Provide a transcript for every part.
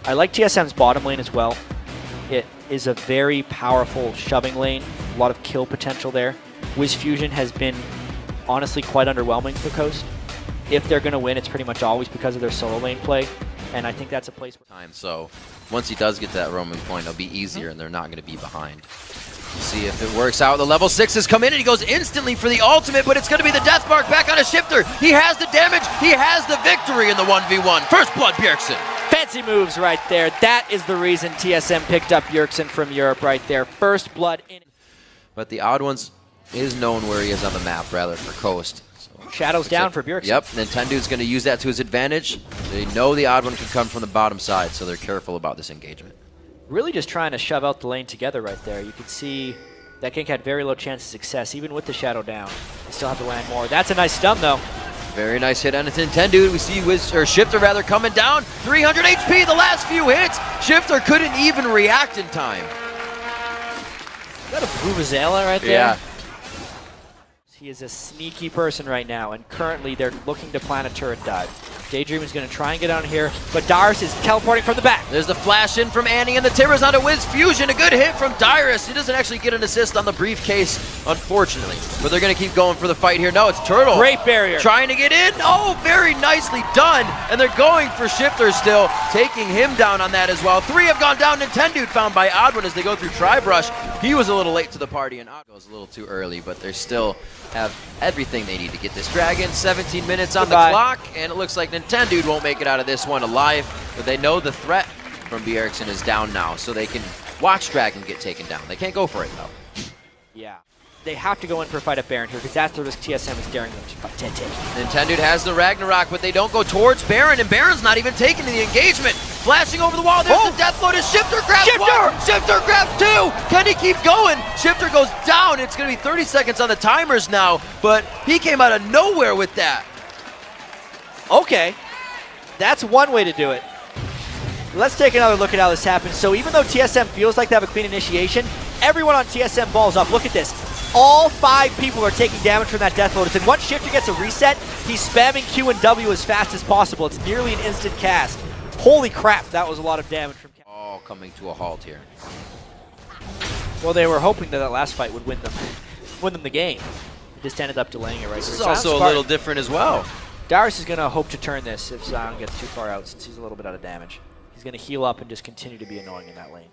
I like TSM's bottom lane as well. It is a very powerful shoving lane. A lot of kill potential there. Wiz Fusion has been honestly quite underwhelming for Coast. If they're going to win, it's pretty much always because of their solo lane play. And I think that's a place where So once he does get to that roaming point, it'll be easier and they're not going to be behind. See if it works out. The level 6 has come in and he goes instantly for the ultimate, but it's going to be the death mark back on a Shifter. He has the damage. He has the victory in the 1v1. First blood, Bjergsen. fancy moves right there. That is the reason TSM picked up Bjergsen from Europe right there. First blood in. But the Odd Ones is known where he is on the map, rather, for Coast. Shadows down for Bjergsen. Yep, Nintendo's going to use that to his advantage. They know the Odd One can come from the bottom side, so they're careful about this engagement. Really just trying to shove out the lane together right there. You can see that Kink had very low chance of success, even with the Shadow down. They still have to land more. That's a nice stun, though. Very nice hit on Nintendo. We see Shifter rather coming down. 300 HP the last few hits. Shifter couldn't even react in time. Is that a Vuvuzela right there? Yeah. He is a sneaky person right now, and currently they're looking to plan a turret dive. Daydream is going to try and get on here, but Darius is teleporting from the back. There's the flash in from Annie, and the Timbers onto Wiz Fusion. A good hit from Darius. He doesn't actually get an assist on the briefcase, unfortunately. But they're going to keep going for the fight here. No, it's Turtle. Great barrier. Trying to get in. Oh, very nicely done. And they're going for Shifter still, taking him down on that as well. 3 have gone down. Nintendo found by Oddwin as they go through Tri-Brush. He was a little late to the party, and Odd goes a little too early, but they still have everything they need to get this dragon. 17 minutes on the clock, and it looks like Nintendo won't make it out of this one alive, but they know the threat from Bjergsen is down now, so they can watch Dragon get taken down. They can't go for it, though. Yeah. They have to go in for a fight at Baron here, because that's the risk TSM is daring them to take. Nintendo has the Ragnarok, but they don't go towards Baron, and Baron's not even taking the engagement. Flashing over the wall, there's the death load as Shifter grabs one! Shifter grabs 2! Can he keep going? Shifter goes down. It's going to be 30 seconds on the timers now, but he came out of nowhere with that. Okay. That's one way to do it. Let's take another look at how this happens. So even though TSM feels like they have a clean initiation, everyone on TSM balls up. Look at this. All 5 people are taking damage from that death lotus, and once Shifter gets a reset, he's spamming Q and W as fast as possible. It's nearly an instant cast. Holy crap, that was a lot of damage from Cat. All coming to a halt here. Well, they were hoping that last fight would win them the game. It just ended up delaying it right here. This is also a little different as well. Darius is going to hope to turn this if Zion gets too far out, since he's a little bit out of damage. He's going to heal up and just continue to be annoying in that lane.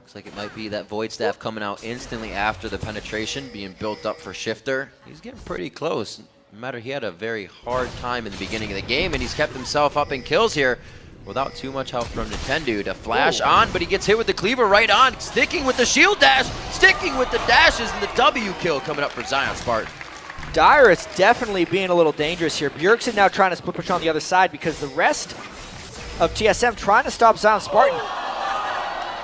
Looks like it might be that Void Staff coming out instantly after the penetration being built up for Shifter. He's getting pretty close. No matter, he had a very hard time in the beginning of the game, and he's kept himself up in kills here without too much help from Nintendo to flash on, but he gets hit with the cleaver right on, sticking with the shield dash, sticking with the dashes, and the W kill coming up for Zion Spartan. Darius definitely being a little dangerous here. Bjergsen now trying to split push on the other side because the rest of TSM trying to stop Zion Spartan.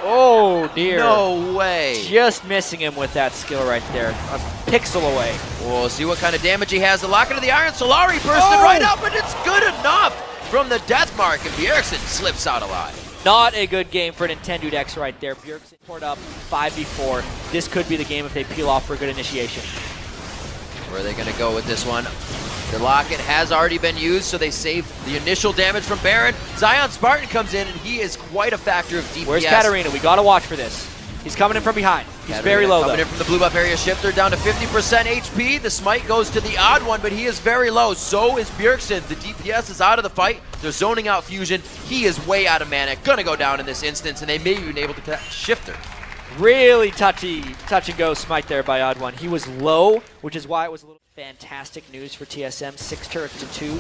Oh dear. No way. Just missing him with that skill right there. A pixel away. We'll see what kind of damage he has. The lock into the Iron Solari bursted right up, and it's good enough from the death mark, and Bjergsen slips out alive. Not a good game for Nintendo Dex right there. Bjergsen poured up 5v4. This could be the game if they peel off for a good initiation. Where are they going to go with this one? The locket has already been used, so they save the initial damage from Baron. Zion Spartan comes in, and he is quite a factor of DPS. Where's Katarina? We got to watch for this. He's coming in from behind. He's very low, coming in from the blue buff area. Shifter down to 50% HP. The smite goes to the Odd One, but he is very low. So is Bjergsen. The DPS is out of the fight. They're zoning out Fusion. He is way out of mana. Gonna go down in this instance, and they may be able to catch Shifter. Really touch and go smite there by Odd One. He was low, which is why it was a little fantastic news for TSM. 6 turrets to 2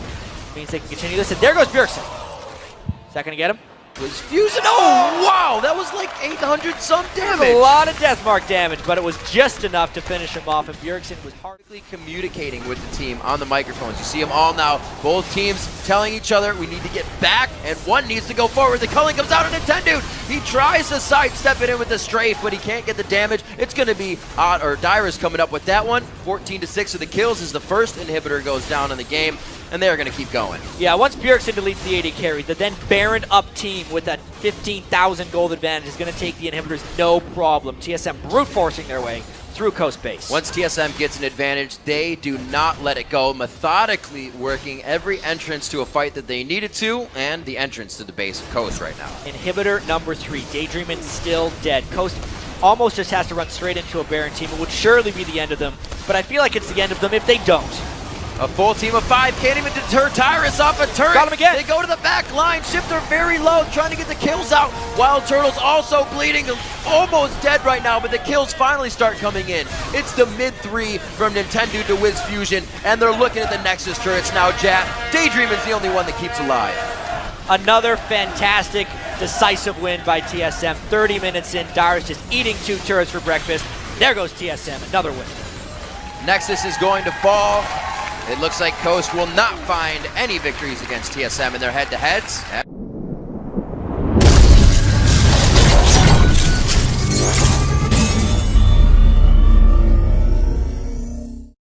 means they can continue this. And there goes Bjergsen. Is that going to get him? Was Fusion. Oh, wow. That was like 800 some damage. A lot of death mark damage, but it was just enough to finish him off. And Bjergsen was hardly communicating with the team on the microphones. You see them all now. Both teams telling each other we need to get back, and one needs to go forward. The culling comes out on Nintendo. He tries to sidestep it in with the strafe, but he can't get the damage. It's going to be Dyrus coming up with that one. 14-6 of the kills as the first inhibitor goes down in the game. And they're going to keep going. Yeah, once Bjergsen deletes the AD carry, the then Baron up team with that 15,000 gold advantage is going to take the inhibitors no problem. TSM brute forcing their way through Coast Base. Once TSM gets an advantage, they do not let it go, methodically working every entrance to a fight that they needed to, and the entrance to the base of Coast right now. Inhibitor number 3, Daydreaming still dead. Coast almost just has to run straight into a Baron team. It would surely be the end of them, but I feel like it's the end of them if they don't. A full team of 5 can't even deter Tyrus off a turret. Got him again. They go to the back line. Shifter very low, trying to get the kills out. Wild Turtle's also bleeding, almost dead right now, but the kills finally start coming in. It's the mid-3 from Nintendo to Wiz Fusion, and they're looking at the Nexus turrets now, Jat. Daydreaming's the only one that keeps alive. Another fantastic, decisive win by TSM. 30 minutes in, Darius just eating 2 turrets for breakfast. There goes TSM, another win. Nexus is going to fall. It looks like Coast will not find any victories against TSM in their head-to-heads.